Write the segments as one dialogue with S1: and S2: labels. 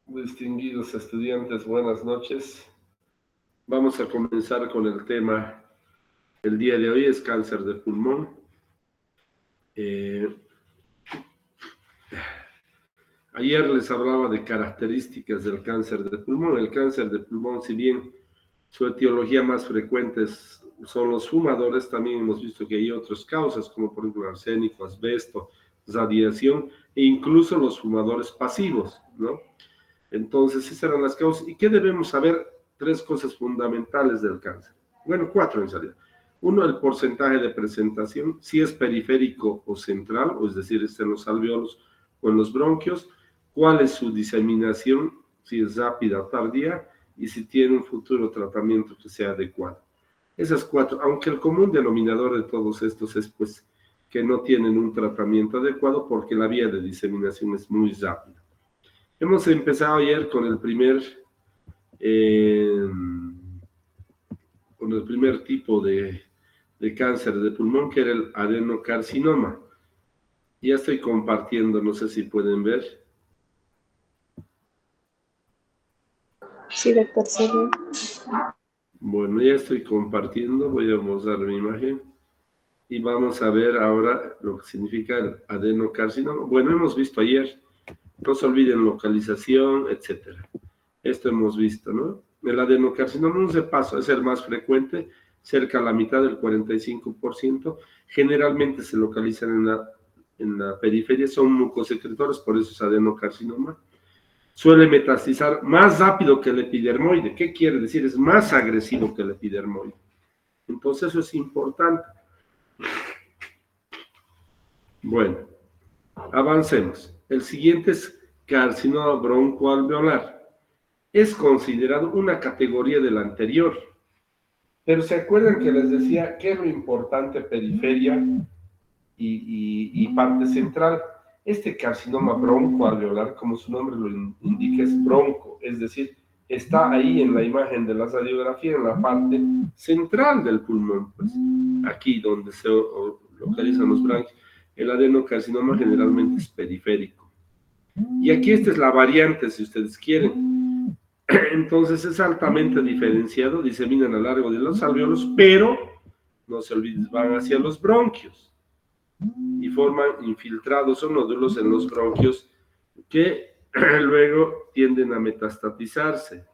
S1: Distinguidos estudiantes, buenas noches. Vamos a comenzar con el tema. El día de hoy es cáncer de pulmón. Ayer les hablaba de características del cáncer de pulmón. El cáncer de pulmón, si bien su etiología más frecuente son los fumadores, también hemos visto que hay otras causas, como por ejemplo arsénico, asbesto, radiación, e incluso los fumadores pasivos, ¿no? Entonces, esas eran las causas. ¿Y qué debemos saber? Tres cosas fundamentales del cáncer. Bueno, cuatro en realidad. Uno, el porcentaje de presentación, si es periférico o central, o es decir, está en los alveolos o en los bronquios. ¿Cuál es su diseminación? Si es rápida o tardía, y si tiene un futuro tratamiento que sea adecuado. Esas cuatro, aunque el común denominador de todos estos es pues que no tienen un tratamiento adecuado porque la vía de diseminación es muy rápida. Hemos empezado ayer con el primer tipo de cáncer de pulmón, que era el adenocarcinoma. Ya estoy compartiendo, no sé si pueden ver.
S2: Sí, doctor, sí.
S1: Bueno, ya estoy compartiendo, voy a mostrar mi imagen. Y vamos a ver ahora lo que significa el adenocarcinoma. Bueno, hemos visto ayer, no se olviden localización, etcétera. Esto hemos visto, ¿no? El adenocarcinoma, un repaso, es el más frecuente, cerca a la mitad del 45%. Generalmente se localizan en la periferia, son mucosecretores, por eso es adenocarcinoma. Suele metastizar más rápido que el epidermoide. ¿Qué quiere decir? Es más agresivo que el epidermoide. Entonces eso es importante. Bueno, avancemos. El siguiente es carcinoma broncoalveolar. Es considerado una categoría del anterior. Pero ¿se acuerdan que les decía qué es lo importante periferia y parte central? Este carcinoma broncoalveolar, como su nombre lo indica, es bronco, es decir, está ahí en la imagen de la radiografía, en la parte central del pulmón, pues, aquí donde se localizan los bronquios. El adenocarcinoma generalmente es periférico. Y aquí esta es la variante, si ustedes quieren. Entonces es altamente diferenciado, diseminan a lo largo de los alveolos, pero no se olviden, van hacia los bronquios y forman infiltrados o nódulos en los bronquios que luego tienden a metastatizarse.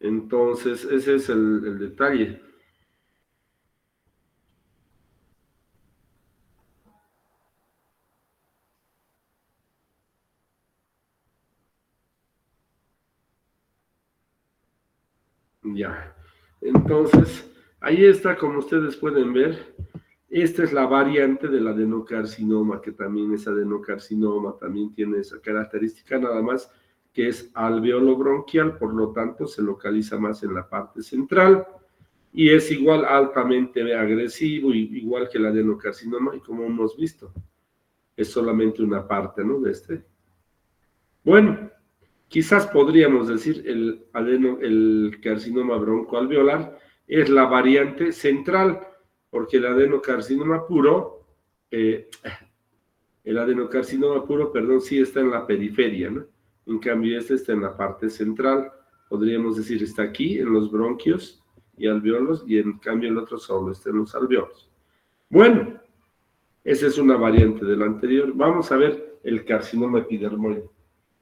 S1: Entonces ese es el detalle. Ya, entonces ahí está, como ustedes pueden ver, esta es la variante del adenocarcinoma, que también es adenocarcinoma, también tiene esa característica, nada más que es alveolo bronquial, por lo tanto se localiza más en la parte central y es igual altamente agresivo, igual que el adenocarcinoma, y como hemos visto, es solamente una parte, ¿no? De este. Bueno, quizás podríamos decir el carcinoma broncoalveolar es la variante central, porque el adenocarcinoma puro, sí está en la periferia, ¿no? En cambio, este está en la parte central, podríamos decir, está aquí en los bronquios y alveolos, y en cambio el otro solo está en los alveolos. Bueno, esa es una variante del anterior. Vamos a ver el carcinoma epidermoide.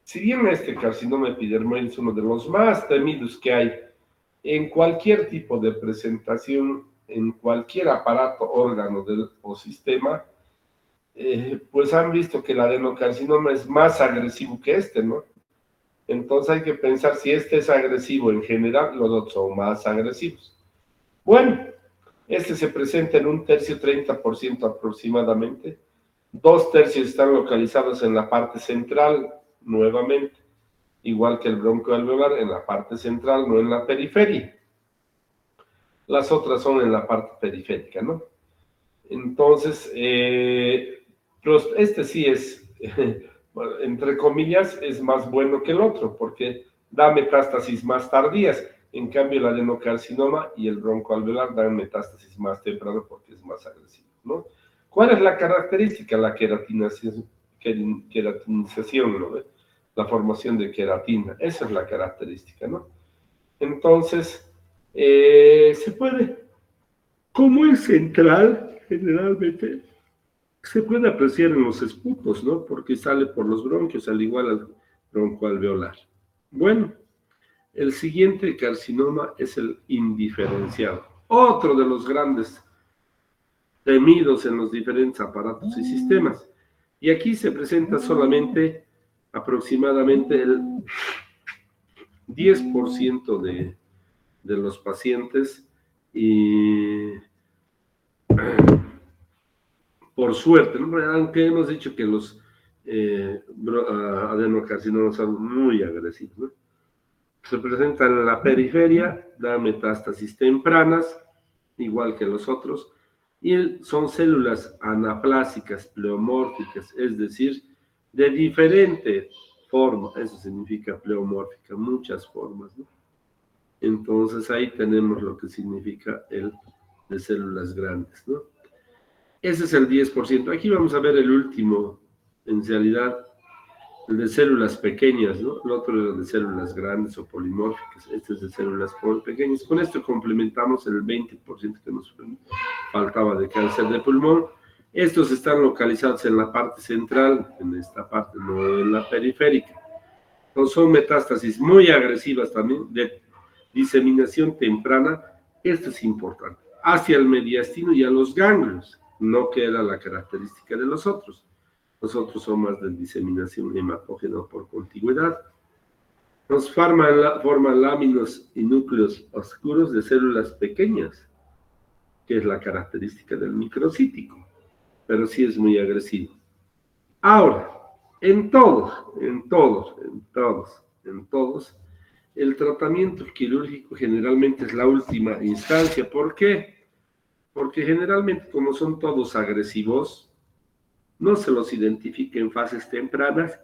S1: Si bien este carcinoma epidermoide es uno de los más temidos que hay en cualquier tipo de presentación, en cualquier aparato, órgano o sistema, pues han visto que el adenocarcinoma es más agresivo que este, ¿no? Entonces hay que pensar si este es agresivo en general, los otros son más agresivos. Bueno, este se presenta en 1/3, 30% aproximadamente. 2/3 están localizados en la parte central, nuevamente, igual que el broncoalveolar, en la parte central, no en la periferia. Las otras son en la parte periférica, ¿no? Entonces, este sí es, entre comillas, es más bueno que el otro, porque da metástasis más tardías. En cambio, el adenocarcinoma y el broncoalveolar dan metástasis más temprano porque es más agresivo, ¿no? ¿Cuál es la característica? La queratinización, ¿no? La formación de queratina. Esa es la característica, ¿no? Entonces, se puede, como es central, generalmente, se puede apreciar en los esputos, ¿no? Porque sale por los bronquios, al igual al broncoalveolar. Bueno, el siguiente carcinoma es el indiferenciado. Otro de los grandes temidos en los diferentes aparatos y sistemas. Y aquí se presenta solamente aproximadamente el 10% de los pacientes y por suerte, ¿no? Aunque hemos dicho que los adenocarcinomas son muy agresivos, ¿no? Se presentan en la periferia, da metástasis tempranas, igual que los otros, y son células anaplásicas, pleomórficas, es decir, de diferente forma, eso significa pleomórfica, muchas formas, ¿no? Entonces ahí tenemos lo que significa el de células grandes, ¿no? Ese es el 10%. Aquí vamos a ver el último, en realidad, el de células pequeñas, ¿no? El otro es de células grandes o polimórficas. Este es de células pequeñas. Con esto complementamos el 20% que nos faltaba de cáncer de pulmón. Estos están localizados en la parte central, en esta parte, no en la periférica. Entonces son metástasis muy agresivas también, de diseminación temprana. Esto es importante. Hacia el mediastino y a los ganglios, no que era la característica de los otros. Los otros son más de diseminación hematógena por contigüidad. Nos forman láminas y núcleos oscuros de células pequeñas, que es la característica del microcítico, pero sí es muy agresivo. Ahora, en todos, el tratamiento quirúrgico generalmente es la última instancia. ¿Por qué? Porque generalmente, como son todos agresivos, no se los identifica en fases tempranas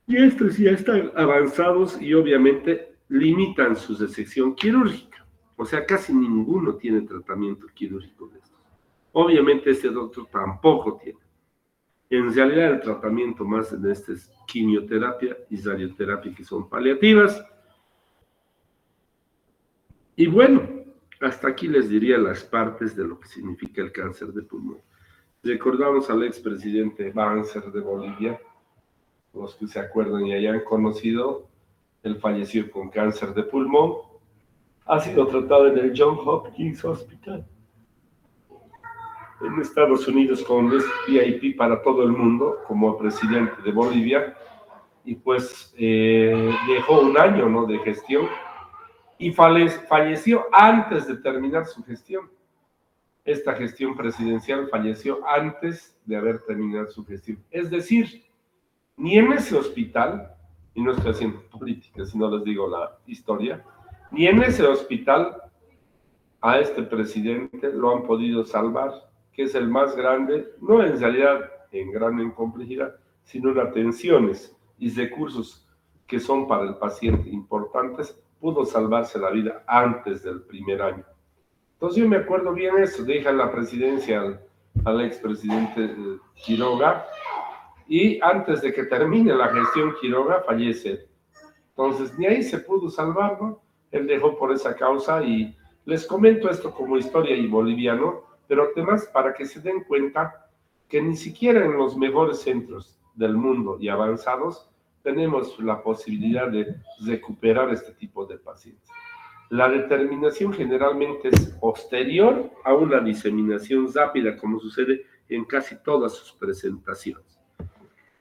S1: y estos ya están avanzados y obviamente limitan su resección quirúrgica. O sea, casi ninguno tiene tratamiento quirúrgico de estos. Obviamente este otro tampoco tiene. En realidad el tratamiento más de este es quimioterapia y radioterapia, que son paliativas. Y bueno, hasta aquí les diría las partes de lo que significa el cáncer de pulmón. Recordamos al expresidente Banzer de Bolivia, los que se acuerdan y hayan conocido, él falleció con cáncer de pulmón, ha sido tratado en el Johns Hopkins Hospital en Estados Unidos con VIP para todo el mundo como presidente de Bolivia, y pues dejó un año, ¿no?, de gestión y falleció antes de terminar su gestión. Esta gestión presidencial falleció antes de haber terminado su gestión. Es decir, ni en ese hospital, y no estoy haciendo política, sino les digo la historia, ni en ese hospital a este presidente lo han podido salvar, que es el más grande, no en realidad en complejidad, sino en atenciones y recursos que son para el paciente importantes, pudo salvarse la vida antes del primer año. Entonces yo me acuerdo bien eso, dejan la presidencia al expresidente Quiroga, y antes de que termine la gestión Quiroga fallece. Entonces ni ahí se pudo salvar, ¿no? Él dejó por esa causa, y les comento esto como historia y boliviano, pero además para que se den cuenta que ni siquiera en los mejores centros del mundo y avanzados tenemos la posibilidad de recuperar este tipo de pacientes. La determinación generalmente es posterior a una diseminación rápida, como sucede en casi todas sus presentaciones.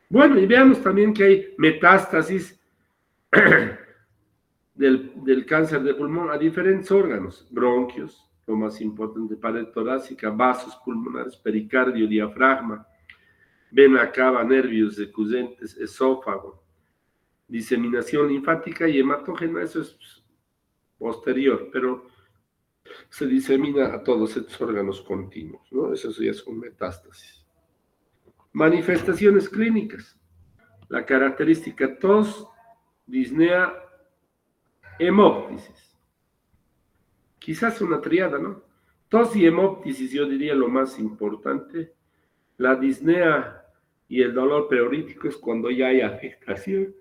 S1: Bueno, y veamos también que hay metástasis del cáncer de pulmón a diferentes órganos: bronquios, lo más importante, pared torácica, vasos pulmonares, pericardio, diafragma, vena cava, nervios decusentes, esófago, diseminación linfática y hematógena. Eso es posterior, pero se disemina a todos estos órganos continuos, ¿no? Eso ya son metástasis. Manifestaciones clínicas: la característica tos, disnea, hemóptisis. Quizás una triada, ¿no? Tos y hemóptisis, yo diría lo más importante, La disnea y el dolor preurítico es cuando ya hay afectación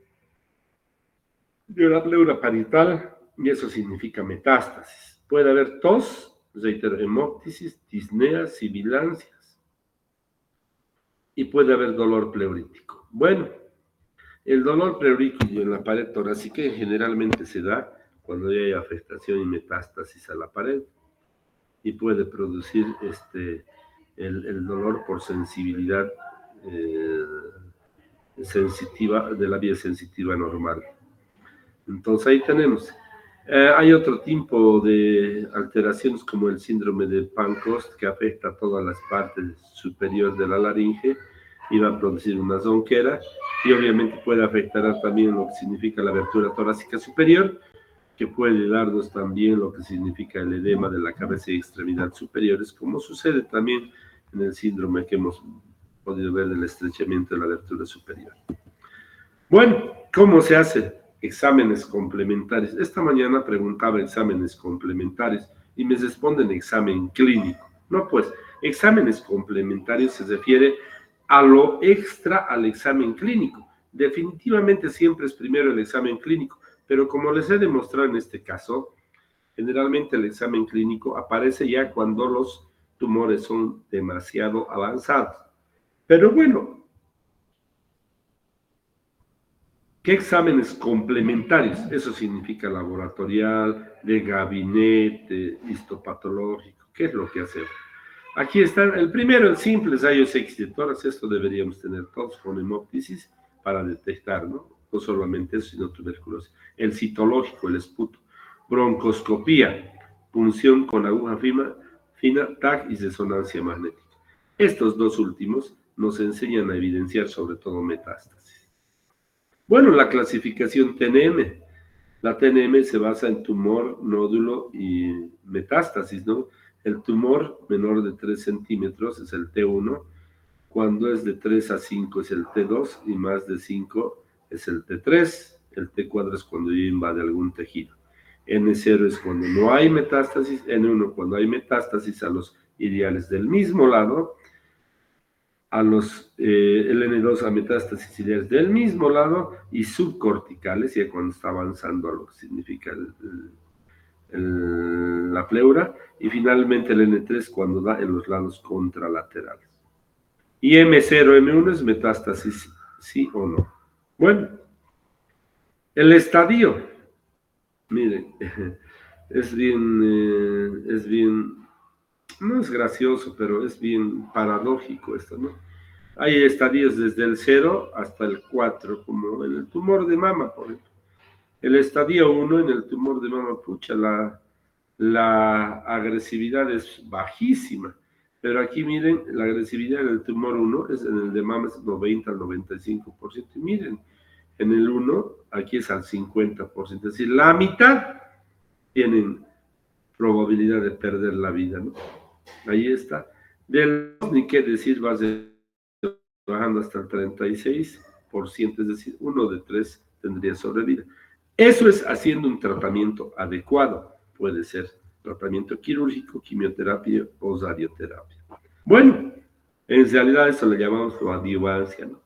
S1: de la pleura parietal y eso significa metástasis. Puede haber tos, reitero, hemóptisis, disnea, sibilancias y puede haber dolor pleurítico. Bueno, el dolor pleurítico en la pared torácica generalmente se da cuando ya hay afectación y metástasis a la pared y puede producir el dolor por sensibilidad sensitiva de la vía sensitiva normal. Entonces ahí tenemos. Hay otro tipo de alteraciones como el síndrome de Pancoast que afecta a todas las partes superiores de la laringe y va a producir una zonquera y obviamente puede afectar también lo que significa la abertura torácica superior, que puede darnos también lo que significa el edema de la cabeza y extremidad superiores, como sucede también en el síndrome que hemos podido ver del estrechamiento de la abertura superior. Bueno, ¿cómo se hace? Exámenes complementarios. Esta mañana preguntaba exámenes complementarios y me responden examen clínico. No, pues, exámenes complementarios se refiere a lo extra al examen clínico. Definitivamente siempre es primero el examen clínico, pero como les he demostrado en este caso, generalmente el examen clínico aparece ya cuando los tumores son demasiado avanzados. Pero bueno, ¿qué exámenes complementarios? Eso significa laboratorial, de gabinete, histopatológico. ¿Qué es lo que hacemos? Aquí están, el primero, el simple, rayos X de tórax. Esto deberíamos tener todos con hemóptisis para detectar, ¿no? No solamente eso, sino tuberculosis. El citológico, el esputo. Broncoscopía, punción con aguja fina, TAC y resonancia magnética. Estos dos últimos nos enseñan a evidenciar sobre todo metástasis. Bueno, la clasificación TNM. La TNM se basa en tumor, nódulo y metástasis, ¿no? El tumor menor de 3 centímetros es el T1, cuando es de 3 a 5 es el T2 y más de 5 es el T3. El T4 es cuando ya invade algún tejido. N0 es cuando no hay metástasis, N1 cuando hay metástasis a los ideales del mismo lado, el N2 a metástasis ideales del mismo lado y subcorticales, ya cuando está avanzando a lo que significa la pleura, y finalmente el N3 cuando da en los lados contralaterales. Y M0, M1 es metástasis, sí o no. Bueno, el estadio, miren, es bien, no es gracioso, pero es bien paradójico esto, ¿no? Hay estadios desde el 0 hasta el 4, como en el tumor de mama, por ejemplo. El estadio 1 en el tumor de mama, pucha, la agresividad es bajísima. Pero aquí miren, la agresividad en el tumor 1 es en el de mama es 90 al 95%. Y miren, en el 1 aquí es al 50%. Es decir, la mitad tienen probabilidad de perder la vida, ¿no? Ahí está. Del 2, ni qué decir, va a ser bajando hasta el 36%, es decir, 1 de 3 tendría sobrevida. Eso es haciendo un tratamiento adecuado. Puede ser tratamiento quirúrgico, quimioterapia o radioterapia. Bueno, en realidad eso le llamamos coadyuvancia, ¿no?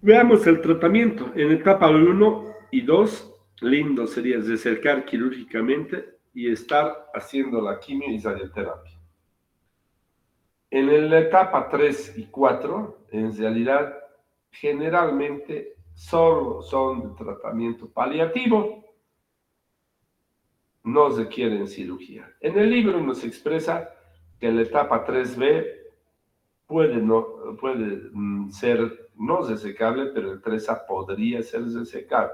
S1: Veamos el tratamiento. En etapa 1 y 2, lindo sería recercar quirúrgicamente y estar haciendo la quimio y radioterapia. En la etapa 3 y 4, en realidad, generalmente solo son de tratamiento paliativo, no requieren cirugía. En el libro nos expresa que la etapa 3B puede ser no resecable, pero el 3A podría ser resecable.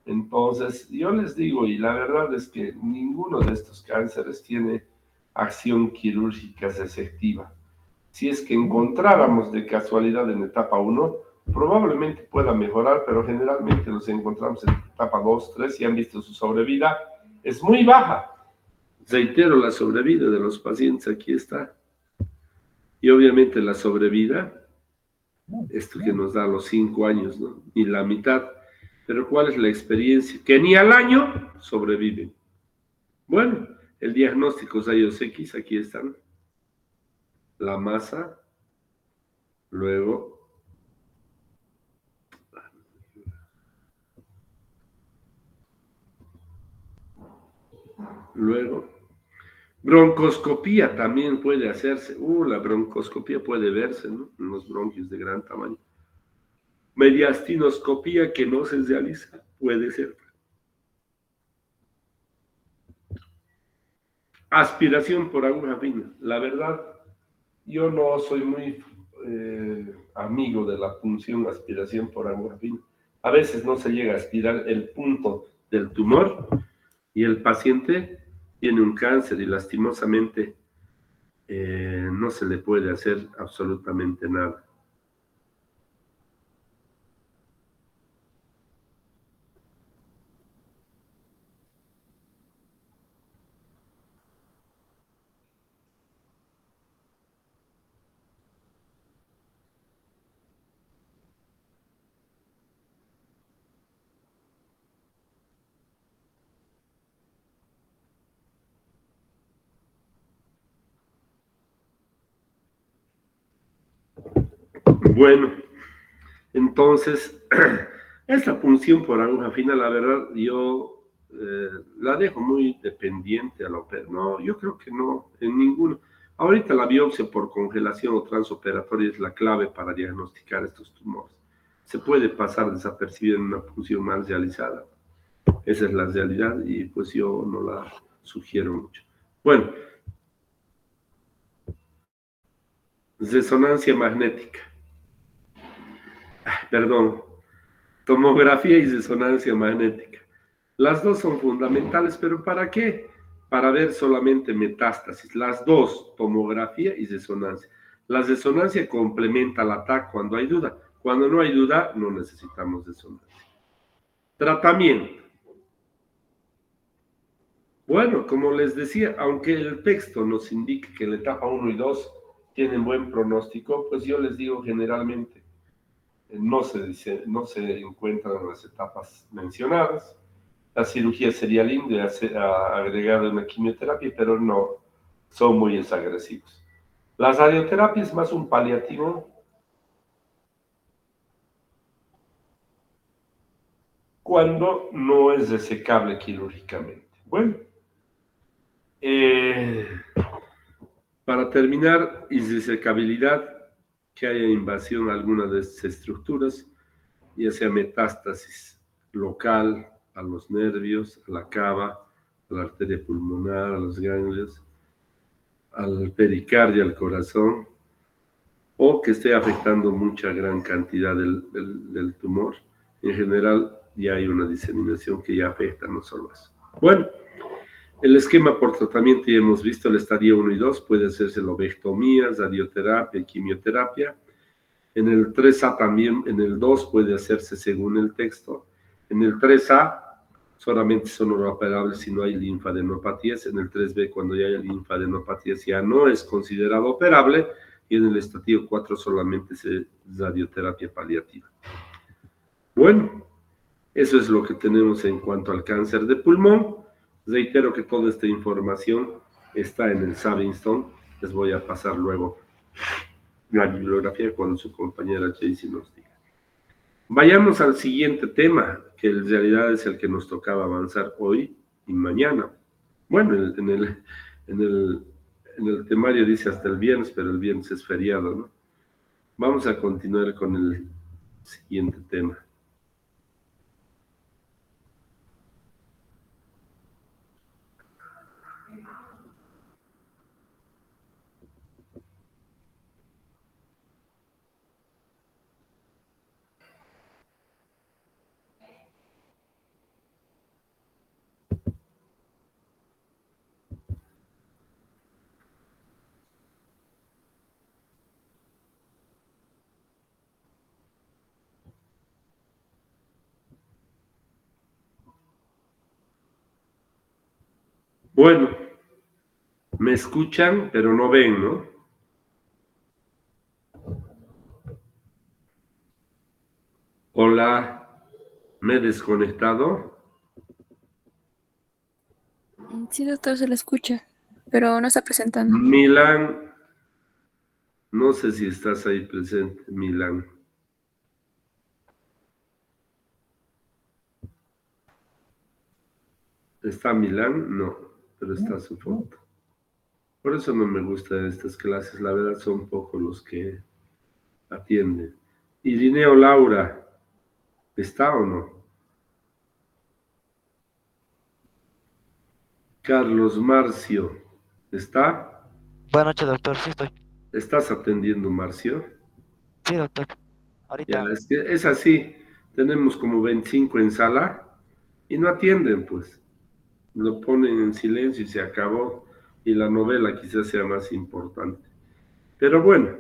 S1: Entonces, yo les digo, y la verdad es que ninguno de estos cánceres tiene acción quirúrgica resectiva. Si es que encontráramos de casualidad en etapa 1, probablemente pueda mejorar, pero generalmente los encontramos en etapa 2, 3 y han visto su sobrevida. Es muy baja. Reitero, la sobrevida de los pacientes aquí está. Y obviamente la sobrevida, esto que nos da los 5 años, ¿no? Ni la mitad. Pero ¿cuál es la experiencia? Que ni al año sobreviven. Bueno, el diagnóstico rayos X, aquí están. la masa, luego broncoscopía también puede hacerse. La broncoscopía puede verse, ¿no? En los bronquios de gran tamaño. Mediastinoscopía que no se realiza, puede ser. Aspiración por aguja fina. La verdad, yo no soy muy amigo de la punción aspiración por aguja fina. A veces no se llega a aspirar el punto del tumor y el paciente tiene un cáncer y lastimosamente no se le puede hacer absolutamente nada. Bueno, entonces, esta punción por aguja fina, la verdad, yo la dejo muy dependiente a la operación. No, yo creo que no, en ninguno. Ahorita la biopsia por congelación o transoperatoria es la clave para diagnosticar estos tumores. Se puede pasar desapercibido en una punción mal realizada. Esa es la realidad y pues yo no la sugiero mucho. Bueno, resonancia magnética. Perdón, tomografía y resonancia magnética. Las dos son fundamentales, pero ¿para qué? Para ver solamente metástasis. Las dos, tomografía y resonancia. La resonancia complementa la TAC cuando hay duda. Cuando no hay duda, no necesitamos resonancia. Tratamiento. Bueno, como les decía, aunque el texto nos indique que la etapa 1 y 2 tienen buen pronóstico, pues yo les digo generalmente no se encuentran las etapas mencionadas. La cirugía sería linda agregar una quimioterapia, pero no son muy agresivos. La radioterapia es más un paliativo cuando no es resecable quirúrgicamente. Bueno, para terminar, irresecabilidad, que haya invasión a alguna de estas estructuras, ya sea metástasis local a los nervios, a la cava, a la arteria pulmonar, a los ganglios, al pericardio, al corazón, o que esté afectando mucha gran cantidad del tumor. En general, ya hay una diseminación que ya afecta no solo eso. Bueno, el esquema por tratamiento ya hemos visto, el estadio 1 y 2, puede hacerse lobectomía, radioterapia, quimioterapia. En el 3A también, en el 2 puede hacerse según el texto. En el 3A solamente son operables si no hay linfadenopatías. En el 3B, cuando ya hay linfadenopatías, ya no es considerado operable. Y en el estadio 4 solamente es radioterapia paliativa. Bueno, eso es lo que tenemos en cuanto al cáncer de pulmón. Reitero que toda esta información está en el Savingstone. Les voy a pasar luego la bibliografía cuando su compañera Jaycee nos diga. Vayamos al siguiente tema, que en realidad es el que nos tocaba avanzar hoy y mañana. Bueno, en el temario dice hasta el viernes, pero el viernes es feriado, ¿no? Vamos a continuar con el siguiente tema. Bueno, me escuchan, pero no ven, ¿no? Hola, ¿me he desconectado?
S2: Sí, doctor, se le escucha, pero no está presentando.
S1: Milan, No sé si estás ahí presente, Milán. ¿Está Milán? No, pero está su foto. Por eso no me gustan estas clases, la verdad son pocos los que atienden. Irineo Laura, ¿está o no? Carlos Marcio, ¿está?
S3: Buenas noches, doctor. Sí, estoy.
S1: ¿Estás atendiendo, Marcio?
S3: Sí, doctor.
S1: Ya,
S3: Ahorita.
S1: es que es así, tenemos como 25 en sala y no atienden, pues. Lo ponen en silencio y se acabó. Y la novela quizás sea más importante. Pero bueno,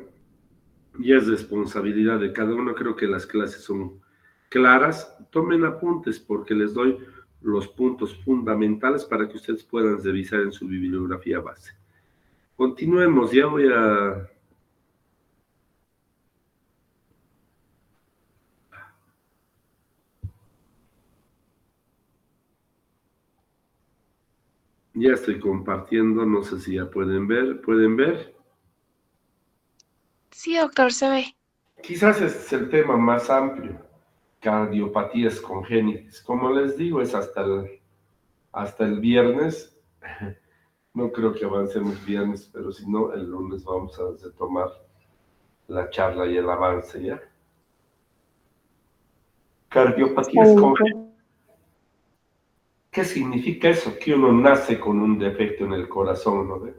S1: ya es responsabilidad de cada uno. Creo que las clases son claras. Tomen apuntes porque les doy los puntos fundamentales para que ustedes puedan revisar en su bibliografía base. Continuemos, ya voy a... Ya estoy compartiendo, no sé si ya pueden ver. ¿Pueden ver?
S2: Sí, doctor, se ve.
S1: Quizás este es el tema más amplio, cardiopatías congénitas. Como les digo, es hasta el viernes. No creo que avancemos viernes, pero si no, el lunes vamos a retomar la charla y el avance, ¿ya?
S2: Está
S1: Cardiopatías
S2: bien,
S1: congénitas.
S2: doctor.
S1: ¿Qué significa eso? Que uno nace con un defecto en el corazón, ¿no ve?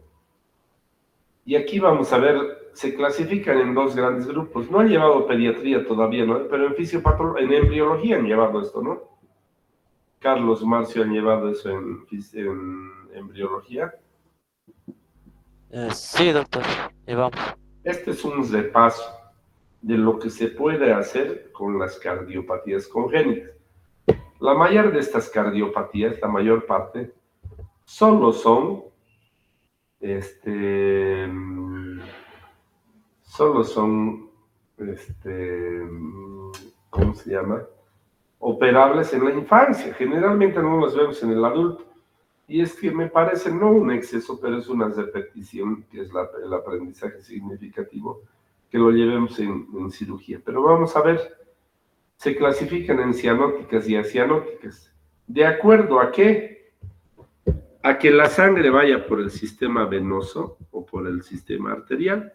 S1: Y aquí vamos a ver, se clasifican en dos grandes grupos. No han llevado pediatría todavía, ¿no? Pero en embriología han llevado esto, ¿no? Carlos Marcio han llevado eso en embriología.
S3: Sí, doctor. Llevamos.
S1: Este es un repaso de lo que se puede hacer con las cardiopatías congénitas. La mayor de estas cardiopatías, la mayor parte, solo son, este, solo son, este, ¿cómo se llama? Operables en la infancia. Generalmente no los vemos en el adulto. Y es que me parece no un exceso, pero es una repetición, que es el aprendizaje significativo, que lo llevemos en cirugía. Pero vamos a ver, se clasifican en cianóticas y acianóticas. ¿De acuerdo a qué? A que la sangre vaya por el sistema venoso o por el sistema arterial.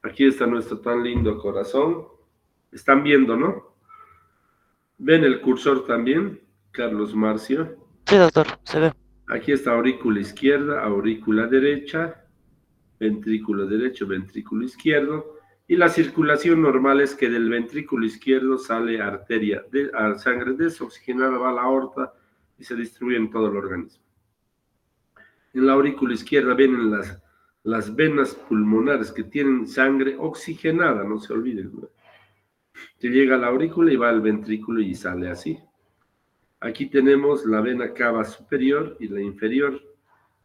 S1: Aquí está nuestro tan lindo corazón. Están viendo, ¿no? ¿Ven el cursor también, Carlos Marcio?
S3: Sí, doctor. Se ve.
S1: Aquí está aurícula izquierda, aurícula derecha, ventrículo derecho, ventrículo izquierdo. Y la circulación normal es que del ventrículo izquierdo sale arteria, sangre desoxigenada, va a la aorta y se distribuye en todo el organismo. En la aurícula izquierda vienen las venas pulmonares que tienen sangre oxigenada, no se olviden, ¿no? Que llega a la aurícula y va al ventrículo y sale así. Aquí tenemos la vena cava superior y la inferior,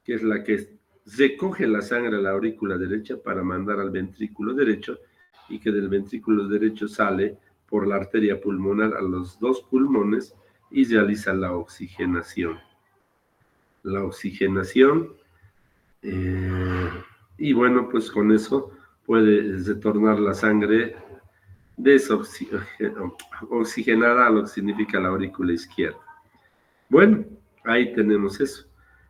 S1: que es la que recoge la sangre a la aurícula derecha para mandar al ventrículo derecho y que del ventrículo derecho sale por la arteria pulmonar a los dos pulmones y realiza la oxigenación. La oxigenación, eh, y bueno, pues con eso puede retornar la sangre oxigenada a lo que significa la aurícula izquierda. Bueno, ahí tenemos eso.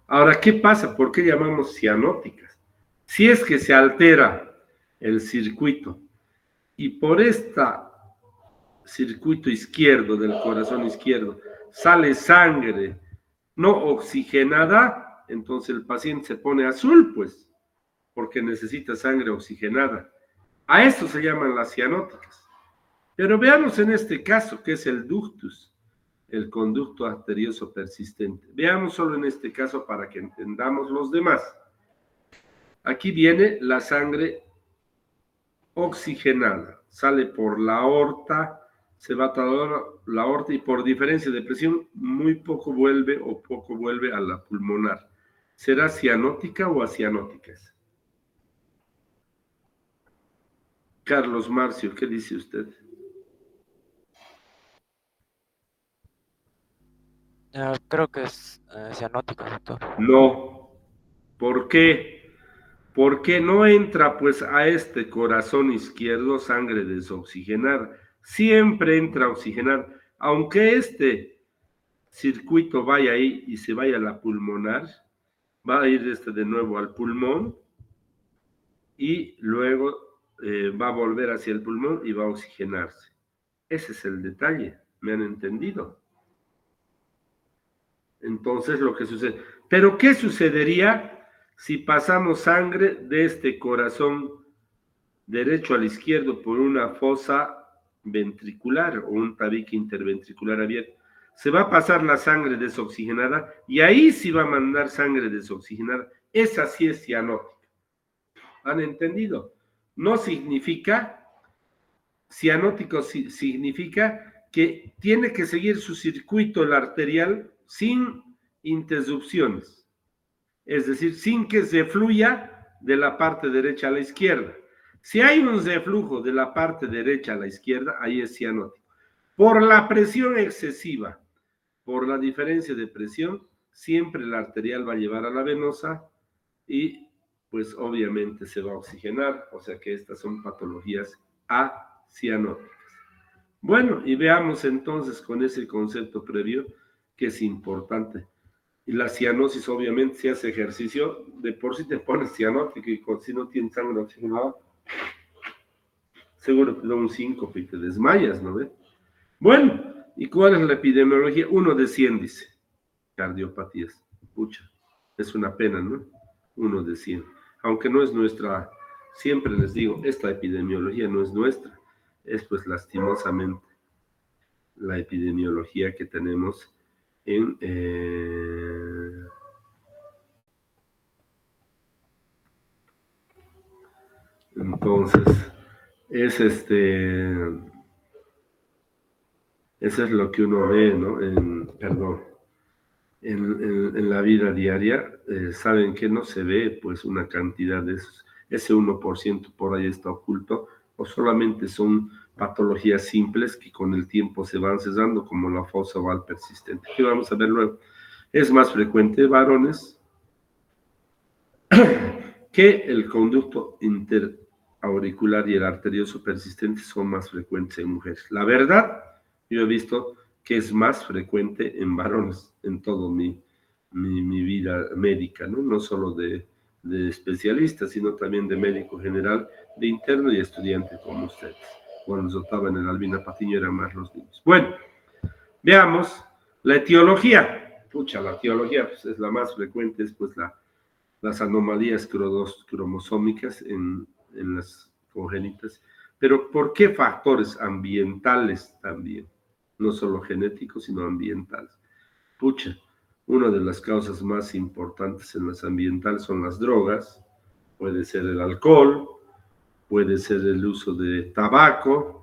S1: Ahora, ¿qué pasa? ¿Por qué llamamos cianóticas? Si es que se altera el circuito y por este circuito izquierdo del corazón izquierdo sale sangre no oxigenada, entonces el paciente se pone azul, pues, porque necesita sangre oxigenada. A esto se llaman las cianóticas. Pero veamos en este caso, que es el ductus, el conducto arterioso persistente. Veamos solo en este caso para que entendamos los demás. Aquí viene la sangre oxigenada, sale por la aorta, se va a toda la aorta y por diferencia de presión muy poco vuelve o poco vuelve a la pulmonar. ¿Será cianótica o acianótica? Carlos Marcio, ¿qué dice usted?
S3: Creo que es cianótica, doctor.
S1: No. ¿Por qué? ¿Por qué no entra pues a este corazón izquierdo sangre desoxigenada? Siempre entra a oxigenar, aunque este circuito vaya ahí y se vaya a la pulmonar, va a ir de nuevo al pulmón y luego va a volver hacia el pulmón y va a oxigenarse. Ese es el detalle, ¿me han entendido? Entonces lo que sucede. Pero ¿qué sucedería si pasamos sangre de este corazón derecho al izquierdo por una fosa ventricular o un tabique interventricular abierto? Se va a pasar la sangre desoxigenada y ahí sí va a mandar sangre desoxigenada. Esa sí es cianótica. ¿Han entendido? No significa, cianótico significa que tiene que seguir su circuito el arterial sin interrupciones, es decir, sin que se fluya de la parte derecha a la izquierda. Si hay un reflujo de la parte derecha a la izquierda, ahí es cianótico. Por la presión excesiva, por la diferencia de presión, siempre la arterial va a llevar a la venosa y pues obviamente se va a oxigenar, o sea que estas son patologías acianóticas. Bueno, y veamos entonces con ese concepto previo que es importante. Y la cianosis, obviamente, si hace ejercicio, de por sí te pones cianótico y si no tienes sangre oxigenada, seguro te da un síncope y te desmayas, ¿no ves? Bueno, ¿y cuál es la epidemiología? 1 de 100, dice, cardiopatías. Pucha, es una pena, ¿no? 1 de 100. Aunque no es nuestra, siempre les digo, esta epidemiología no es nuestra, es pues lastimosamente la epidemiología que tenemos en... Entonces, es eso es lo que uno ve, ¿no? En la vida diaria, saben que no se ve pues una cantidad de esos, ese 1% por ahí está oculto, o solamente son patologías simples que con el tiempo se van cesando, como la fosa oval persistente, que vamos a ver luego. Es más frecuente en varones que el conducto interauricular y el arterioso persistente son más frecuentes en mujeres. La verdad, yo he visto que es más frecuente en varones en toda mi vida médica, ¿no? No solo de especialista, sino también de médico general, de interno y estudiante como ustedes. Cuando yo estaba en el Albina Patiño eran más los niños. Bueno, veamos la etiología. Pucha, la etiología pues, es la más frecuente, es pues las anomalías cromosómicas en las congénitas. Pero ¿por qué factores ambientales también? No solo genéticos, sino ambientales. Pucha, una de las causas más importantes en las ambientales son las drogas, puede ser el alcohol, puede ser el uso de tabaco,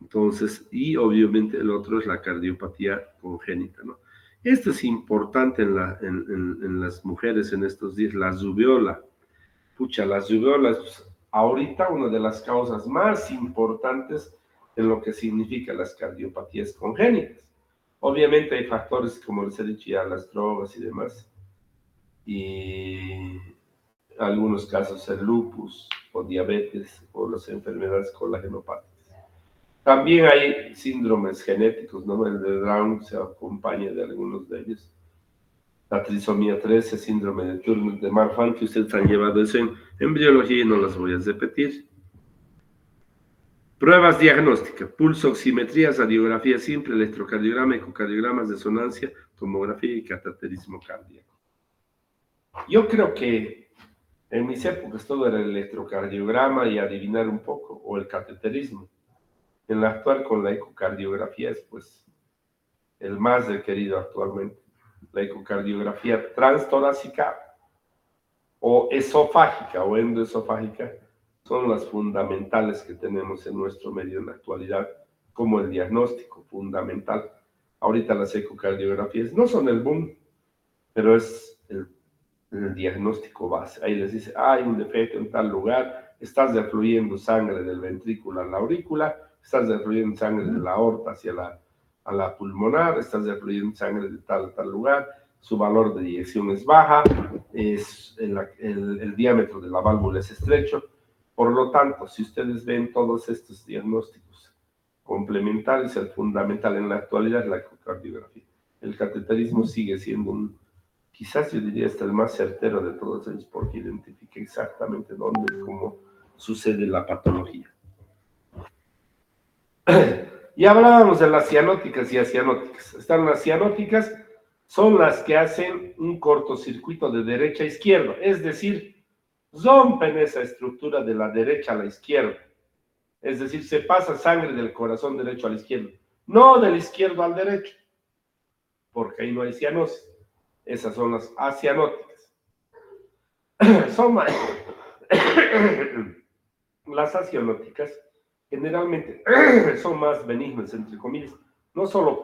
S1: entonces, y obviamente el otro es la cardiopatía congénita, ¿no? Esto es importante en las mujeres en estos días, la rubiola. Pucha, la rubiola es ahorita una de las causas más importantes en lo que significa las cardiopatías congénitas. Obviamente hay factores, como les he dicho ya, las drogas y demás, y en algunos casos el lupus o diabetes o las enfermedades colágenopáticas. También hay síndromes genéticos, ¿no? El de Down se acompaña de algunos de ellos. La trisomía 13, síndrome de Turner, de Marfan, que ustedes han llevado eso en biología y no las voy a repetir. Pruebas diagnósticas, pulso, oximetría, radiografía simple, electrocardiograma, ecocardiogramas, resonancia, tomografía y cateterismo cardíaco. Yo creo que en mis épocas todo era el electrocardiograma y adivinar un poco, o el cateterismo. En la actual con la ecocardiografía es pues el más requerido actualmente. La ecocardiografía transtorácica o esofágica o endoesofágica son las fundamentales que tenemos en nuestro medio en la actualidad como el diagnóstico fundamental. Ahorita las ecocardiografías no son el boom, pero es el diagnóstico base. Ahí les dice, hay un defecto en tal lugar, estás defluyendo sangre del ventrículo a la aurícula, estás defluyendo sangre de la aorta hacia a la pulmonar, estás defluyendo sangre de tal lugar, su valor de eyección es baja, el diámetro de la válvula es estrecho. Por lo tanto, si ustedes ven todos estos diagnósticos complementarios, el fundamental en la actualidad es la ecocardiografía. El cateterismo sigue siendo quizás yo diría hasta el más certero de todos ellos, porque identifica exactamente dónde y cómo sucede la patología. Y hablábamos de las cianóticas y acianóticas. Están las cianóticas, son las que hacen un cortocircuito de derecha a izquierda, es decir, rompen esa estructura de la derecha a la izquierda. Es decir, se pasa sangre del corazón derecho al izquierdo, no del izquierdo al derecho, porque ahí no hay cianosis. Esas son las acianóticas. Las acianóticas generalmente son más benignas, entre comillas, no solo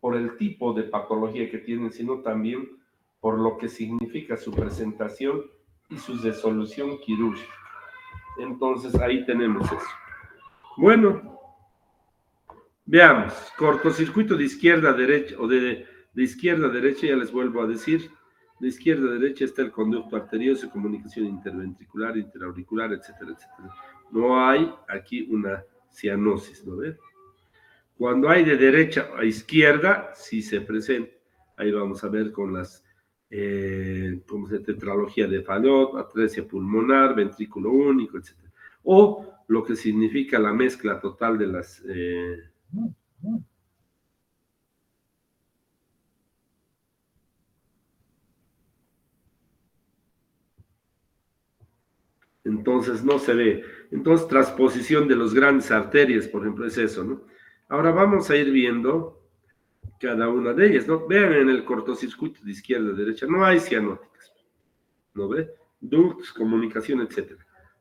S1: por el tipo de patología que tienen, sino también por lo que significa su presentación y su resolución quirúrgica. Entonces, ahí tenemos eso. Bueno, veamos. Cortocircuito de izquierda a derecha, o de izquierda a derecha, ya les vuelvo a decir. De izquierda a derecha está el conducto arterioso, comunicación interventricular, interauricular, etcétera, etcétera. No hay aquí una cianosis, ¿no ven? Cuando hay de derecha a izquierda, sí se presenta. Ahí vamos a ver con las como se tetralogía de Fallot, atresia pulmonar, ventrículo único, etc. O lo que significa la mezcla total de las... Entonces no se ve. Entonces, transposición de los grandes arterias, por ejemplo, es eso, ¿no? Ahora vamos a ir viendo cada una de ellas, ¿no? Vean en el cortocircuito de izquierda a derecha, no hay cianóticas, ¿no ve? Ductos, comunicación, etc.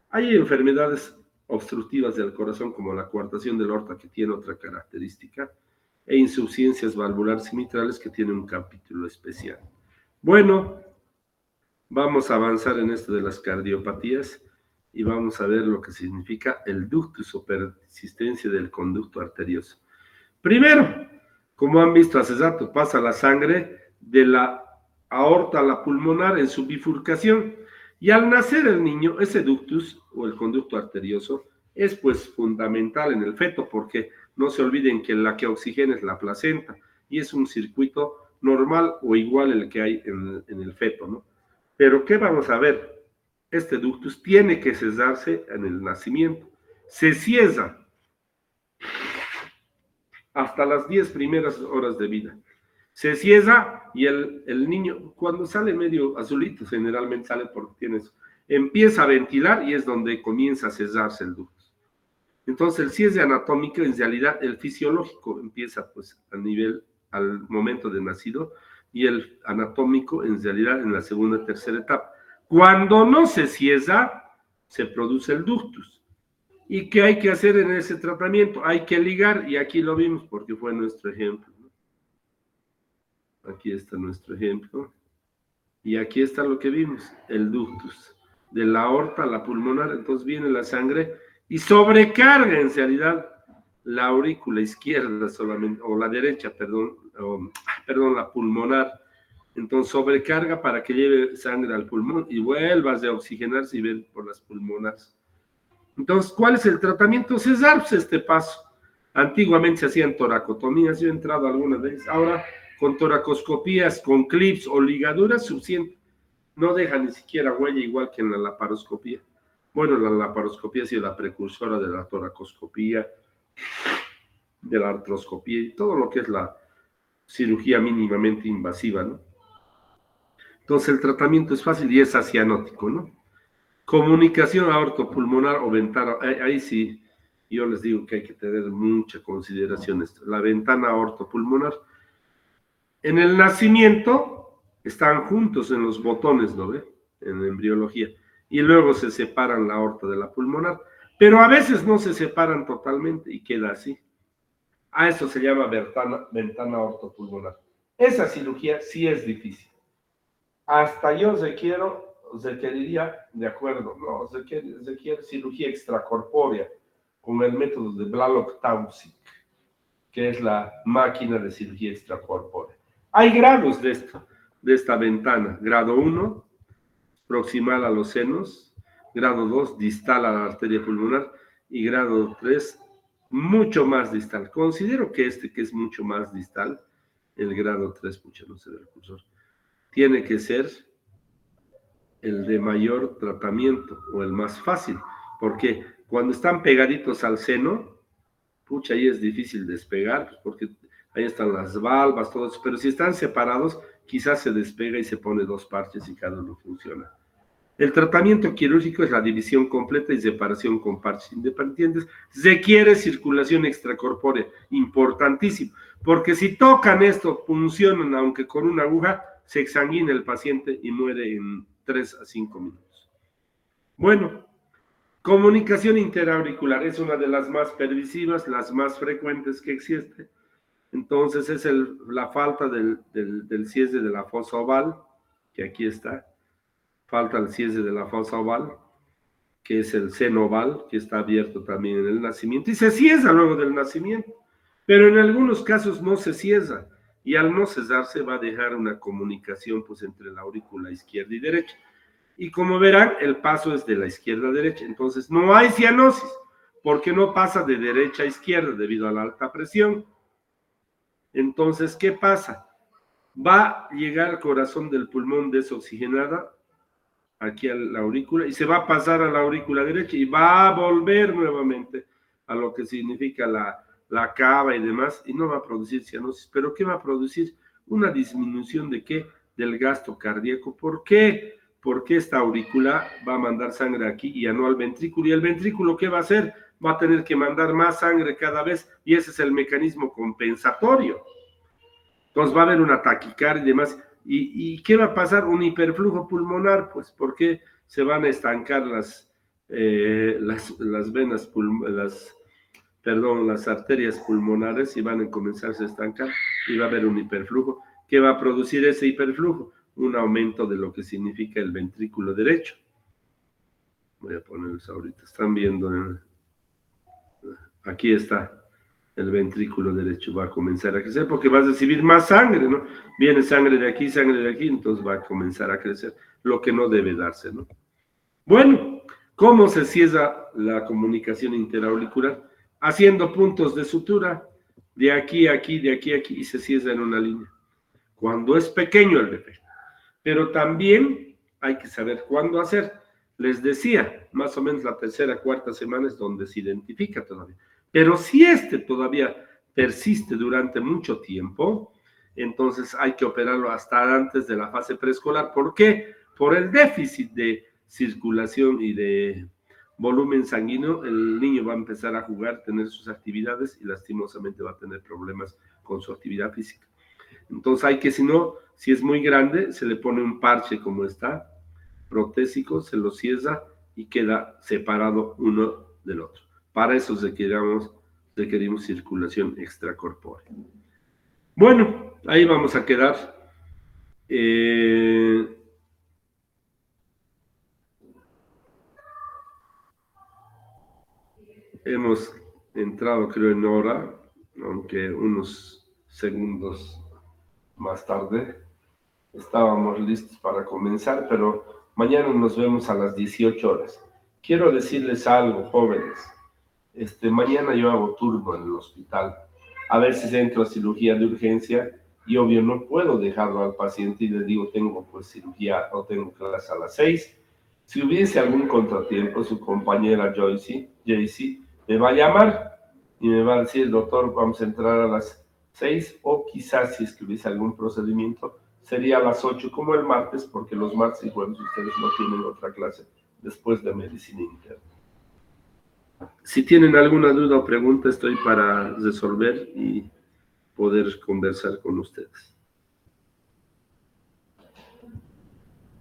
S1: Hay enfermedades obstructivas del corazón como la coartación de la aorta, que tiene otra característica, e insuficiencias valvulares y mitrales, que tienen un capítulo especial. Bueno, vamos a avanzar en esto de las cardiopatías y vamos a ver lo que significa el ductus o persistencia del conducto arterioso. Primero, como han visto hace rato, pasa la sangre de la aorta a la pulmonar en su bifurcación, y al nacer el niño, ese ductus o el conducto arterioso es pues fundamental en el feto, porque no se olviden que la que oxigena es la placenta, y es un circuito normal o igual el que hay en el feto, ¿no? Pero ¿qué vamos a ver? Este ductus tiene que cesarse en el nacimiento. Se cierra hasta las 10 primeras horas de vida. Se cierra y el niño, cuando sale medio azulito, generalmente sale porque tiene eso, empieza a ventilar y es donde comienza a cesarse el ductus. Entonces el cierre anatómico, en realidad el fisiológico empieza pues al momento de nacido, y el anatómico en realidad en la segunda, tercera etapa. Cuando no se cierra, se produce el ductus. ¿Y qué hay que hacer en ese tratamiento? Hay que ligar, y aquí lo vimos porque fue nuestro ejemplo. Aquí está nuestro ejemplo. Y aquí está lo que vimos, el ductus. De la aorta a la pulmonar, entonces viene la sangre y sobrecarga en realidad la aurícula izquierda solamente, o la derecha, perdón, la pulmonar. Entonces sobrecarga para que lleve sangre al pulmón y vuelvas a oxigenarse y ver por las pulmonares. Entonces, ¿cuál es el tratamiento? Cesarse este paso. Antiguamente se hacían toracotomías, yo he entrado a algunas de ellas. Ahora, con toracoscopías, con clips o ligaduras, suficiente. No deja ni siquiera huella, igual que en la laparoscopía. Bueno, la laparoscopía ha sido la precursora de la toracoscopía, de la artroscopía y todo lo que es la cirugía mínimamente invasiva, ¿no? Entonces, el tratamiento es fácil y es acianótico, ¿no? Comunicación aortopulmonar o ventana, ahí sí, yo les digo que hay que tener mucha consideración esto. La ventana aortopulmonar, en el nacimiento están juntos en los botones, ¿no ve? En embriología. Y luego se separan la aorta de la pulmonar, pero a veces no se separan totalmente y queda así. A eso se llama ventana aortopulmonar. Esa cirugía sí es difícil. Hasta yo requeriría, de acuerdo, no, requiere cirugía extracorpórea con el método de Blalock-Taussig, que es la máquina de cirugía extracorpórea. Hay grados de esto. de esta ventana. Grado 1, proximal a los senos. Grado 2, distal a la arteria pulmonar. Y grado 3, mucho más distal. Considero que que es mucho más distal, el grado 3, pucha, no se ve el cursor, tiene que ser el de mayor tratamiento o el más fácil, porque cuando están pegaditos al seno, pucha, ahí es difícil despegar, pues porque ahí están las valvas, todo eso, pero si están separados, quizás se despega y se pone 2 parches y cada uno funciona. El tratamiento quirúrgico es la división completa y separación con parches independientes. Requiere circulación extracorpórea, importantísimo, porque si tocan esto, funcionan, aunque con una aguja, se exsanguina el paciente y muere en 3 a 5 minutos. Bueno, comunicación interauricular es una de las más pervisivas, las más frecuentes que existe. Entonces es la falta del cierre de la fosa oval, que aquí está. Falta el cierre de la fosa oval, que es el seno oval, que está abierto también en el nacimiento, y se cierra luego del nacimiento, pero en algunos casos no se cierra, y al no cerrarse va a dejar una comunicación pues entre la aurícula izquierda y derecha, y como verán, el paso es de la izquierda a derecha, entonces no hay cianosis, porque no pasa de derecha a izquierda debido a la alta presión. Entonces, ¿qué pasa? Va a llegar al corazón del pulmón desoxigenada, aquí a la aurícula, y se va a pasar a la aurícula derecha y va a volver nuevamente a lo que significa la cava y demás, y no va a producir cianosis. ¿Pero qué va a producir? Una disminución de ¿qué? Del gasto cardíaco. ¿Por qué? Porque esta aurícula va a mandar sangre aquí y no al ventrículo, y el ventrículo ¿qué va a hacer? Va a tener que mandar más sangre cada vez, y ese es el mecanismo compensatorio. Entonces va a haber una taquicardia y demás. ¿Y qué va a pasar? Un hiperflujo pulmonar, pues, porque se van a estancar las venas, las arterias pulmonares, y van a comenzarse a estancar, y va a haber un hiperflujo. ¿Qué va a producir ese hiperflujo? Un aumento de lo que significa el ventrículo derecho. Voy a ponerlos ahorita. Están viendo, aquí está. El ventrículo derecho va a comenzar a crecer porque va a recibir más sangre, ¿no? Viene sangre de aquí, entonces va a comenzar a crecer, lo que no debe darse, ¿no? Bueno, ¿cómo se cierra la comunicación interauricular? Haciendo puntos de sutura, de aquí a aquí, de aquí a aquí, y se cierra en una línea. Cuando es pequeño el defecto. Pero también hay que saber cuándo hacer. Les decía, más o menos la tercera, cuarta semana es donde se identifica todavía. Pero si todavía persiste durante mucho tiempo, entonces hay que operarlo hasta antes de la fase preescolar. ¿Por qué? Por el déficit de circulación y de volumen sanguíneo, el niño va a empezar a jugar, tener sus actividades, y lastimosamente va a tener problemas con su actividad física. Entonces hay que, si es muy grande, se le pone un parche como está, protésico, se lo cierra y queda separado uno del otro. Para eso requerimos circulación extracorpórea. Bueno, ahí vamos a quedar. Hemos entrado, creo, en hora, aunque unos segundos más tarde. Estábamos listos para comenzar, pero mañana nos vemos a las 18 horas. Quiero decirles algo, jóvenes. Mañana yo hago turno en el hospital. A veces entro a cirugía de urgencia y obvio no puedo dejarlo al paciente y le digo, tengo pues cirugía o tengo clase a las 6. Si hubiese algún contratiempo, su compañera Jaycee, me va a llamar y me va a decir, doctor, vamos a entrar a las 6, o quizás si es que hubiese algún procedimiento, sería a las 8 como el martes, porque los martes y jueves ustedes no tienen otra clase después de medicina interna. Si tienen alguna duda o pregunta, estoy para resolver y poder conversar con ustedes.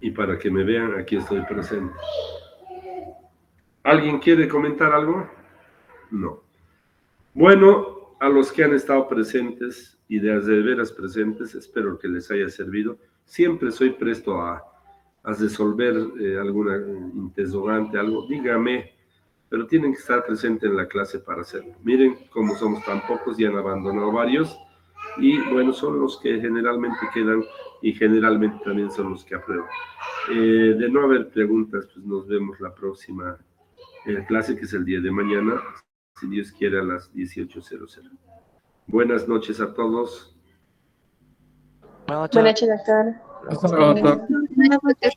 S1: Y para que me vean, aquí estoy presente. ¿Alguien quiere comentar algo? No. Bueno, a los que han estado presentes y de veras presentes, espero que les haya servido. Siempre soy presto a resolver alguna interrogante, algo. Dígame, pero tienen que estar presentes en la clase para hacerlo. Miren cómo somos tan pocos y han abandonado varios. Y bueno, son los que generalmente quedan y generalmente también son los que aprueban. De no haber preguntas, pues nos vemos la próxima clase, que es el día de mañana, si Dios quiere, a las 18:00. Buenas noches a todos.
S3: Buenas noches.
S2: Buenas noches, doctor.
S4: Hasta luego, doctor.
S5: Buenas noches.